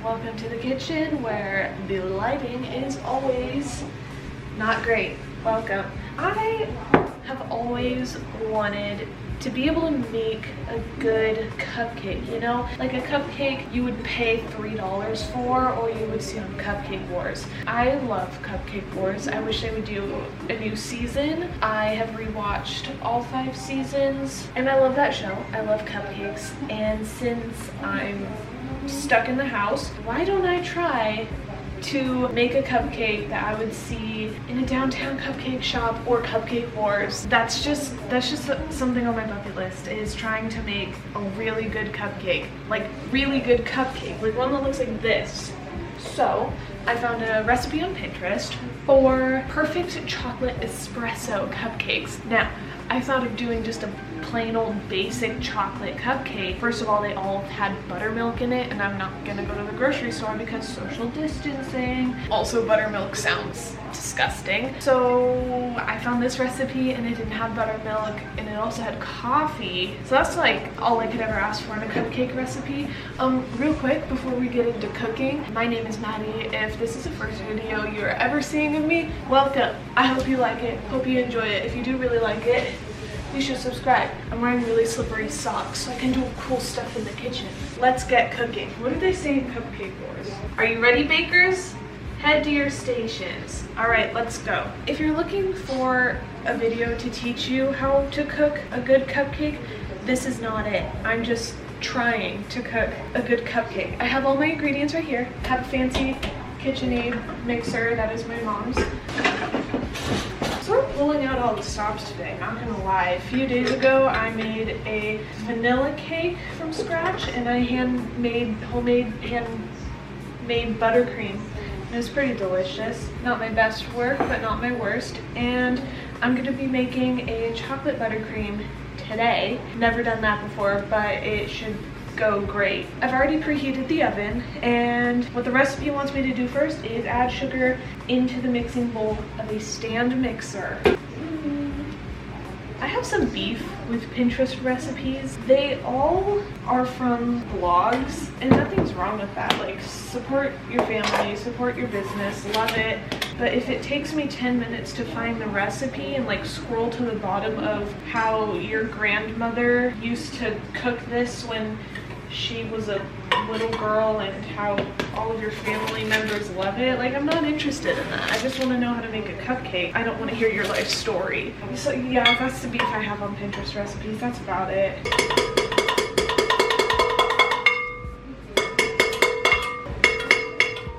Welcome to the kitchen where the lighting is always not great. Welcome. I have always wanted to be able to make a good cupcake, you know? Like a cupcake you would pay $3 for, or you would see on Cupcake Wars. I love Cupcake Wars. I wish they would do a new season. I have rewatched all 5 seasons and I love that show. I love cupcakes, and since I'm stuck in the house, why don't I try to make a cupcake that I would see in a downtown cupcake shop or Cupcake Wars. That's just something on my bucket list, is trying to make a really good cupcake. Like really good cupcake, like one that looks like this. So I found a recipe on Pinterest for perfect chocolate espresso cupcakes. Now I thought of doing just a plain old basic chocolate cupcake. First of all, they all had buttermilk in it, and I'm not gonna go to the grocery store because social distancing. Also, buttermilk sounds disgusting. So I found this recipe and it didn't have buttermilk, and it also had coffee. So that's like all I could ever ask for in a cupcake recipe. Real quick before we get into cooking, my name is Maddie. If this is the first video you're ever seeing of me, welcome. I hope you like it, hope you enjoy it. If you do really like it, you should subscribe. I'm wearing really slippery socks so I can do cool stuff in the kitchen. Let's get cooking. What did they say in Cupcake Wars? Are you ready, bakers? Head to your stations. All right, let's go. If you're looking for a video to teach you how to cook a good cupcake, this is not it. I'm just trying to cook a good cupcake. I have all my ingredients right here. I have a fancy KitchenAid mixer, that is my mom's. We're pulling out all the stops today, not gonna lie. A few days ago I made a vanilla cake from scratch, and I handmade buttercream. It was pretty delicious. Not my best work, but not my worst. And I'm gonna be making a chocolate buttercream today. Never done that before, but it should go great. I've already preheated the oven, and what the recipe wants me to do first is add sugar into the mixing bowl of a stand mixer. I have some beef with Pinterest recipes. They all are from blogs, and nothing's wrong with that. Like, support your family, support your business, love it. But if it takes me 10 minutes to find the recipe and like scroll to the bottom of how your grandmother used to cook this when she was a little girl and how all of your family members love it, like, I'm not interested in that. I just want to know how to make a cupcake. I don't want to hear your life story. So yeah, that's the beef I have on Pinterest recipes. That's about it.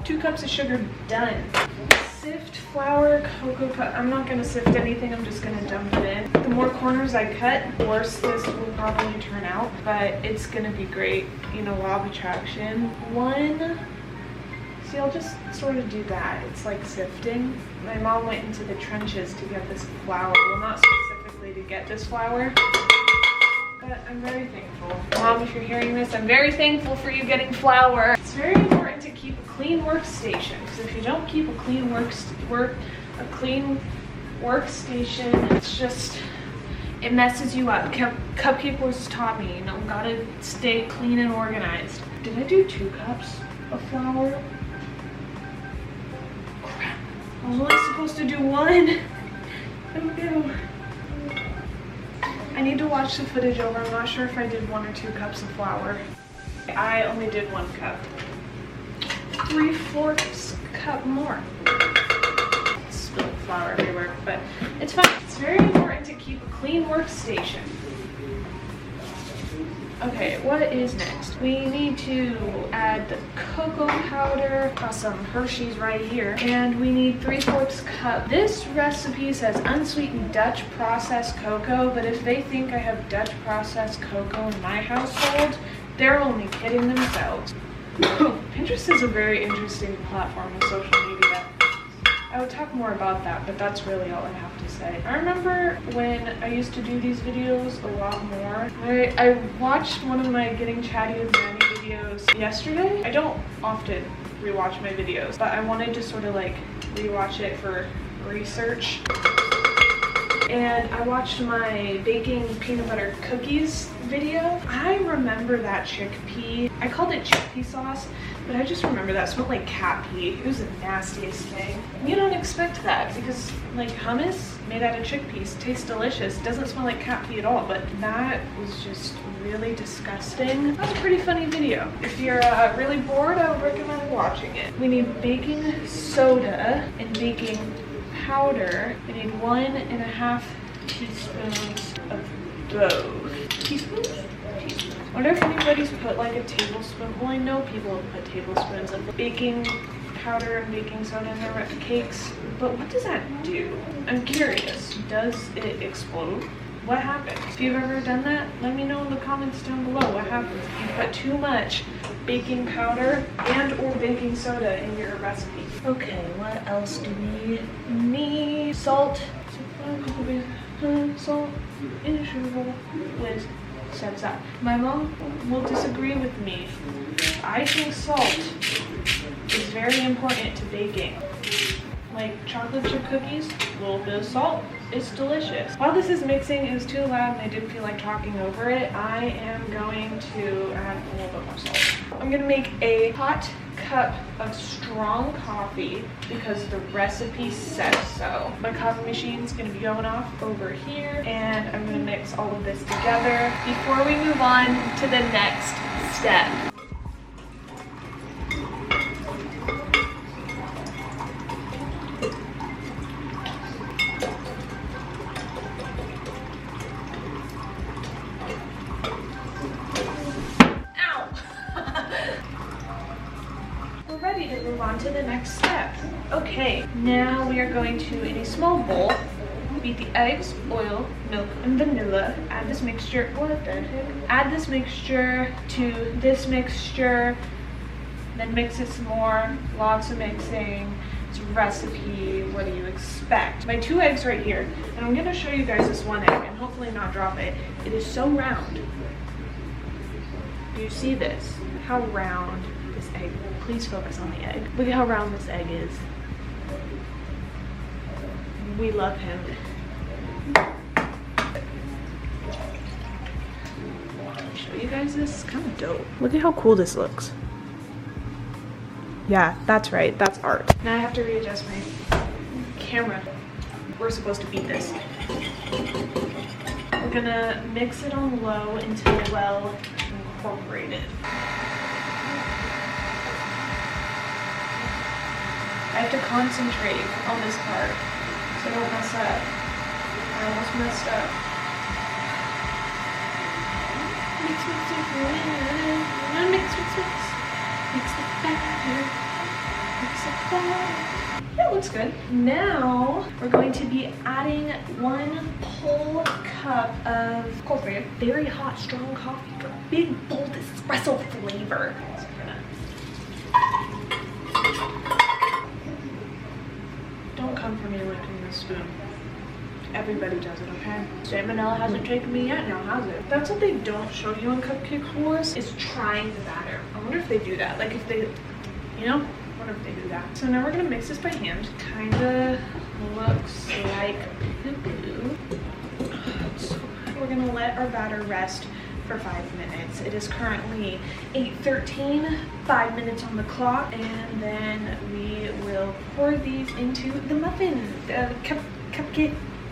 Two cups of sugar, done. Sift flour, cocoa puff. I'm not gonna sift anything, I'm just gonna dump it in. The more corners I cut, the worse this will probably turn out, but it's gonna be great. You know, law of attraction. See, I'll just sort of do that. It's like sifting. My mom went into the trenches to get this flour. Well, not specifically to get this flour, but I'm very thankful. Mom, if you're hearing this, I'm very thankful for you getting flour. It's very important to keep a clean workstation, because if you don't keep a clean workstation, it's just, it messes you up. Cupcake Wars taught me, you know, gotta stay clean and organized. Did I do 2 cups of flour? Crap. I was only supposed to do 1. Oh no. I need to watch the footage over. I'm not sure if I did 1 or 2 cups of flour. I only did 1 cup. 3/4 cup more. Spilled flour everywhere, but it's fine. It's very important to keep a clean workstation. Okay, what is next? We need to add the cocoa powder. Got some Hershey's right here. And we need 3/4 cup. This recipe says unsweetened Dutch processed cocoa, but if they think I have Dutch processed cocoa in my household, they're only kidding themselves. Pinterest is a very interesting platform on social media. I would talk more about that, but that's really all I have to say. I remember when I used to do these videos a lot more. I watched one of my Getting Chatty with Manny videos yesterday. I don't often rewatch my videos, but I wanted to sort of like rewatch it for research. And I watched my baking peanut butter cookies video. I remember that chickpea. I called it chickpea sauce, but I just remember that smelled like cat pee. It was the nastiest thing. You don't expect that because like hummus made out of chickpeas tastes delicious. It doesn't smell like cat pee at all, but that was just really disgusting. That was a pretty funny video. If you're really bored, I would recommend watching it. We need baking soda and baking powder. We need 1.5 teaspoons of both. Teaspoons? Teaspoons. I wonder if anybody's put like a tablespoon. Well, I know people have put tablespoons of baking powder and baking soda in their cakes, but what does that do? I'm curious. Does it explode? What happens? If you've ever done that, let me know in the comments down below. What happens if you put too much baking powder and or baking soda in your recipe? Okay, what else do we need? Salt. Salt and sugar with steps up. My mom will disagree with me. I think salt is very important to baking. Like chocolate chip cookies, a little bit of salt, it's delicious. While this is mixing, it was too loud and I didn't feel like talking over it, I am going to add a little bit more salt. I'm gonna make a hot cup of strong coffee because the recipe says so. My coffee machine's gonna be going off over here and I'm gonna mix all of this together before we move on to the next step. Ready to move on to the next step. Okay, now we are going to, in a small bowl, beat the eggs, oil, milk, and vanilla. Add this mixture, what the heck? Add this mixture to this mixture, then mix it some more, lots of mixing. It's a recipe, what do you expect? My 2 eggs right here, and I'm gonna show you guys this one egg and hopefully not drop it. It is so round. Do you see this? How round this egg? Please focus on the egg. Look at how round this egg is. We love him. I'll show you guys this. It's kind of dope. Look at how cool this looks. Yeah, that's right. That's art. Now I have to readjust my camera. We're supposed to beat this. We're gonna mix it on low until well incorporated. I have to concentrate on this part so I don't mess up. I almost messed up. Mix, mix, mix, mix, mix, mix. Mix it better. Mix it better. That looks good. Now we're going to be adding 1 whole cup of cold brew. Very hot, strong coffee for big, bold espresso flavor. Don't come for me licking this spoon. Everybody does it, okay? Salmonella hasn't taken me yet, now has it? That's what they don't show you on Cupcake Wars, is trying the batter. I wonder if they do that. Like if they, you know? I wonder if they do that. So now we're gonna mix this by hand. Kinda looks like poo-poo. So we're gonna let our batter rest for 5 minutes. It is currently 8:13, 5 minutes on the clock, and then we will pour these into the muffin,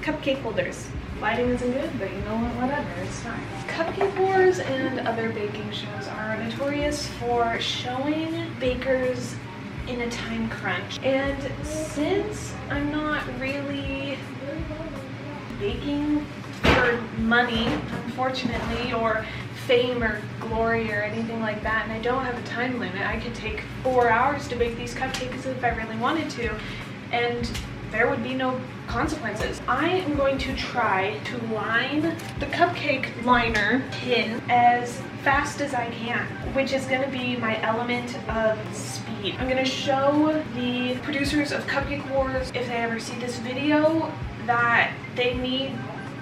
cupcake holders. Lighting isn't good, but you know what, whatever, it's fine. Cupcake Wars and other baking shows are notorious for showing bakers in a time crunch. And since I'm not really baking for money, unfortunately, or fame or glory or anything like that, and I don't have a time limit, I could take 4 hours to bake these cupcakes if I really wanted to, and there would be no consequences. I am going to try to line the cupcake liner tin as fast as I can, which is going to be my element of speed. eat. I'm gonna show the producers of Cupcake Wars, if they ever see this video, that they need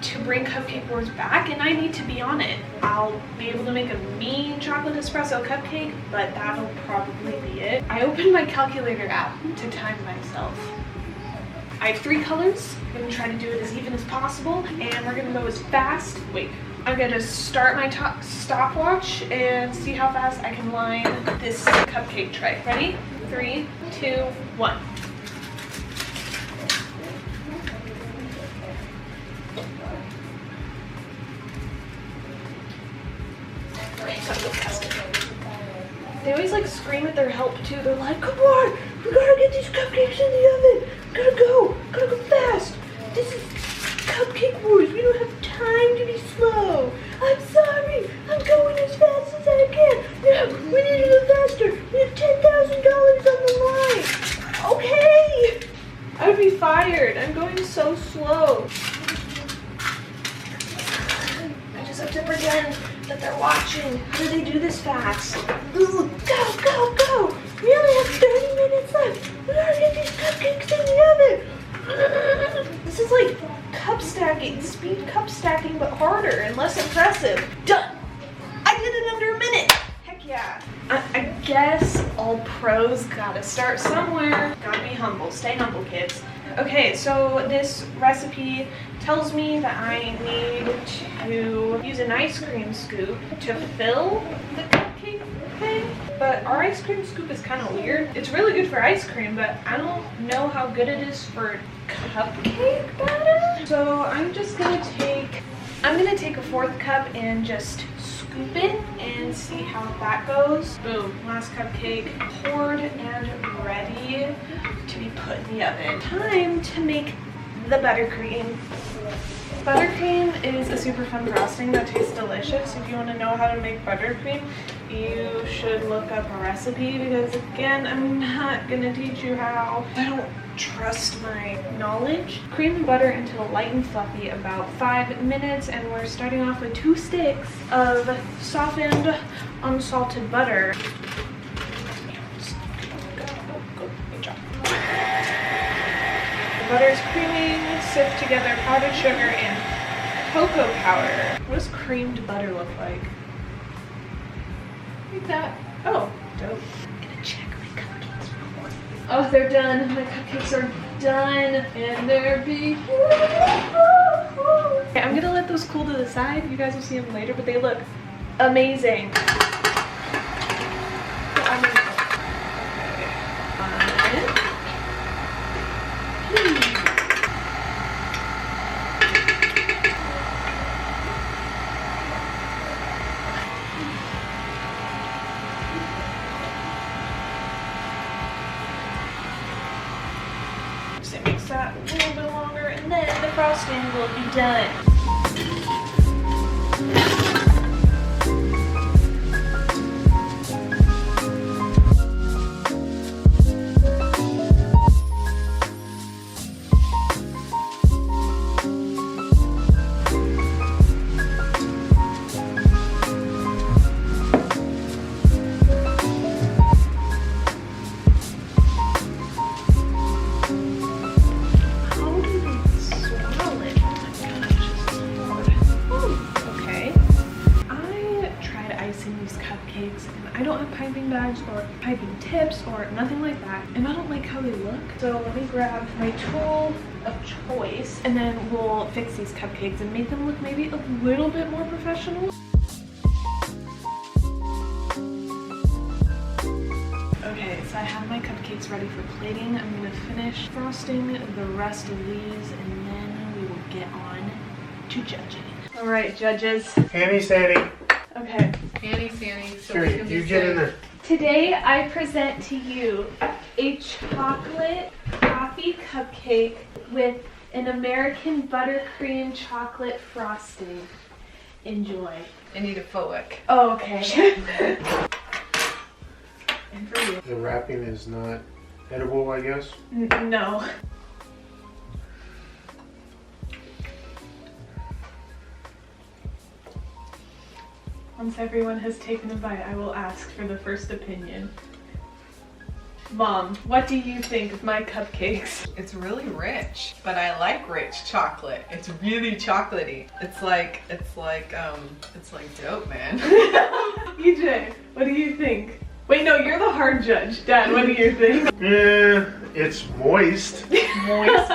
to bring Cupcake Wars back and I need to be on it. I'll be able to make a mean chocolate espresso cupcake, but that'll probably be it. I opened my calculator app to time myself. I have 3 colors. I'm gonna try to do it as even as possible and we're gonna go as fast. Wait, I'm gonna start my stopwatch and see how fast I can line this cupcake tray. Ready? 3, 2, 1. They always like scream at their help too. They're like, come on, we gotta get these cupcakes in the oven. Gotta go fast. This is Cupcake Wars. We don't have time to be slow. I'm sorry. I'm going as fast as I can. Yeah, we need to go faster. We have $10,000 on the line. Okay. I would be fired. I'm going so slow. I just have to pretend that they're watching. How do they do this fast? Ooh, go. We only have 30 minutes left. We gotta get these cupcakes in the oven. This is like cup stacking, speed cup stacking, but harder and less impressive. Done. I did it under a minute. Heck yeah. I guess all pros gotta start somewhere. Gotta be humble. Stay humble, kids. Okay, so this recipe tells me that I need to use an ice cream scoop to fill the cupcake thing, but our ice cream scoop is kind of weird. It's really good for ice cream, but I don't know how good it is for cupcake batter. So I'm gonna take a 4th cup and just scoop it and see how that goes. Boom, last cupcake poured and ready to be put in the oven. Time to make the buttercream. Buttercream is a super fun frosting that tastes delicious. If you want to know how to make buttercream, you should look up a recipe because again, I'm not gonna teach you how. I don't trust my knowledge. Cream and butter until light and fluffy, about 5 minutes, and we're starting off with 2 sticks of softened unsalted butter. The butter is creaming. Sift together powdered sugar and cocoa powder. What does creamed butter look like? Like that. Oh, dope. I'm gonna check my cupcakes real quick. Oh, they're done. My cupcakes are done and they're beautiful. Okay, I'm gonna let those cool to the side. You guys will see them later, but they look amazing. It makes that a little bit longer and then the frosting will be done. I don't have piping bags or piping tips or nothing like that, and I don't like how they look. So let me grab my tool of choice and then we'll fix these cupcakes and make them look maybe a little bit more professional. Okay, so I have my cupcakes ready for plating. I'm gonna finish frosting the rest of these and then we will get on to judging. All right, judges. Annie, Sandy. Okay. Annie, Sandy. So Sure, you get in there. Today I present to you a chocolate coffee cupcake with an American buttercream chocolate frosting. Enjoy. I need a fork. Oh, okay. And for you. The wrapping is not edible, I guess. No. Once everyone has taken a bite, I will ask for the first opinion. Mom, what do you think of my cupcakes? It's really rich, but I like rich chocolate. It's really chocolatey. It's like dope, man. EJ, what do you think? Wait, no, you're the hard judge. Dad, what do you think? It's moist. Moist.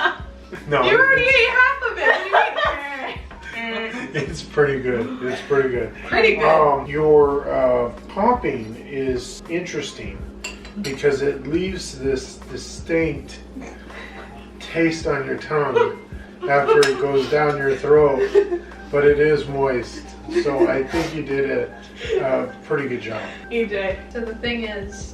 No. You already ate half of it. What do you mean? It's pretty good. It's pretty good. Pretty good. Your popping is interesting because it leaves this distinct taste on your tongue after it goes down your throat, but it is moist. So I think you did a pretty good job. EJ. So the thing is,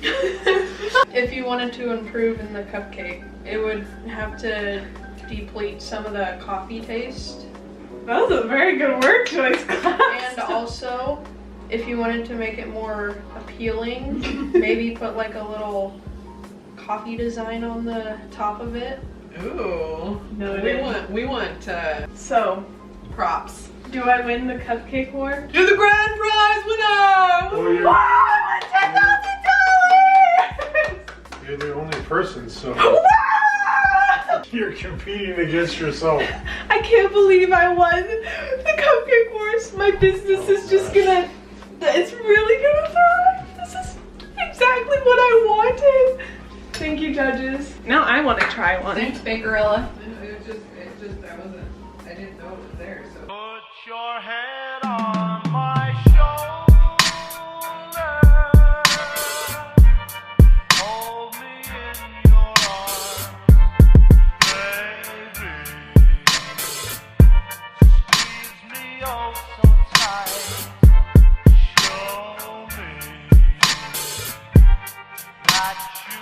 if you wanted to improve in the cupcake, it would have to deplete some of the coffee taste. That was a very good word choice, class. And also, if you wanted to make it more appealing, maybe put like a little coffee design on the top of it. Ooh. No, we want So, props. do I win the cupcake war? You're the grand prize winner! Oh, you're- Wow, $10,000! You're the only person, so you're competing against yourself. I can't believe I won the cupcake wars. My business is just gonna, it's really gonna thrive. This is exactly what I wanted. Thank you, judges. Now I want to try one. Thanks, Bakerella. I didn't know it was there, so. Put your head on